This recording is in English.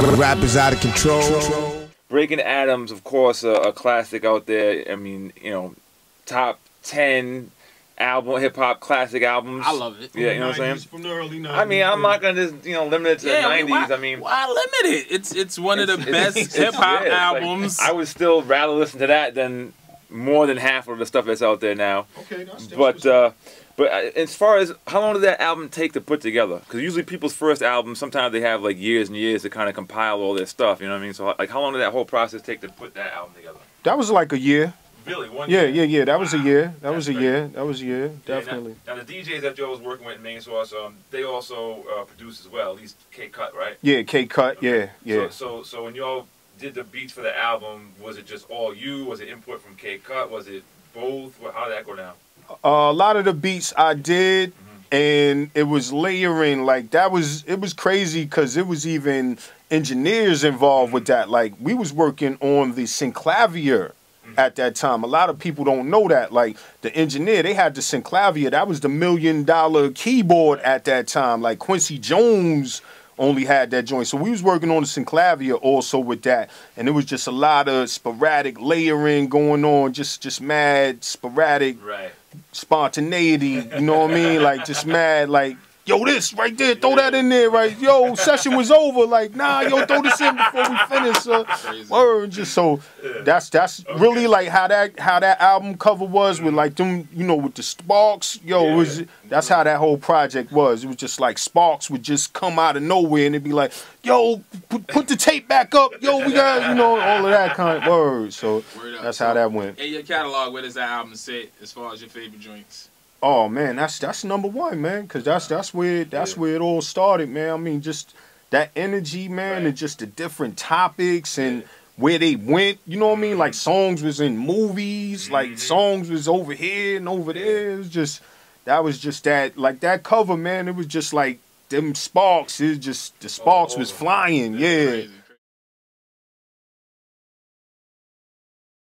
Rap is out of control. Breaking Atoms, of course, a classic out there. I mean, you know, top 10 hip hop classic albums. I love it. Yeah, you know what I'm saying? From the early 90s. I mean, I'm not gonna just limit it to the 90s. I mean, why limit it? It's one of the best hip hop albums. Like, I would still rather listen to that than more than half of the stuff that's out there now. Okay, that's but as far as how long did that album take to put together? Because usually people's first album, sometimes they have like years and years to kind of compile all their stuff. You know what I mean? So like, how long did that whole process take to put that album together? That was like a year. Really? One year? Yeah. That was a year. That was a year. Definitely. Now the DJs that Joe was working with in Main Source, they also produce as well. At least K-Cut, right? Yeah, K-Cut. Okay. Yeah. So when y'all did the beats for the album, was it just all you? Was it input from K-Cut? Was it both? How did that go down? A lot of the beats I did, and it was layering. Like it was crazy because it was even engineers involved with that. Like we was working on the Synclavier at that time. A lot of people don't know that. Like the engineer, they had the Synclavier. That was the $1 million keyboard at that time. Like Quincy Jones only had that joint. So we was working on the Synclavier also with that. And it was just a lot of sporadic layering going on, just mad sporadic spontaneity, you know what I mean? Like just mad, like, yo, this right there, throw that in there, right? Yo, session was over. Like, nah, yo, throw this in before we finish. Word, just so that's really like how that album cover was with like them, you know, with the sparks. Yo, it was that's how that whole project was. It was just like sparks would just come out of nowhere and it'd be like, yo, put the tape back up. Yo, we got, you know, all of that kind of words. So that's how that went. In your catalog, where does that album sit as far as your favorite joints? Oh man, that's #1, man, cause that's where it all started, man. I mean, just that energy, man, and just the different topics and where they went. You know what I mean? Like songs was in movies, like songs was over here and over there. It was just that like that cover, man. It was just like them sparks. It was just the sparks was flying, yeah.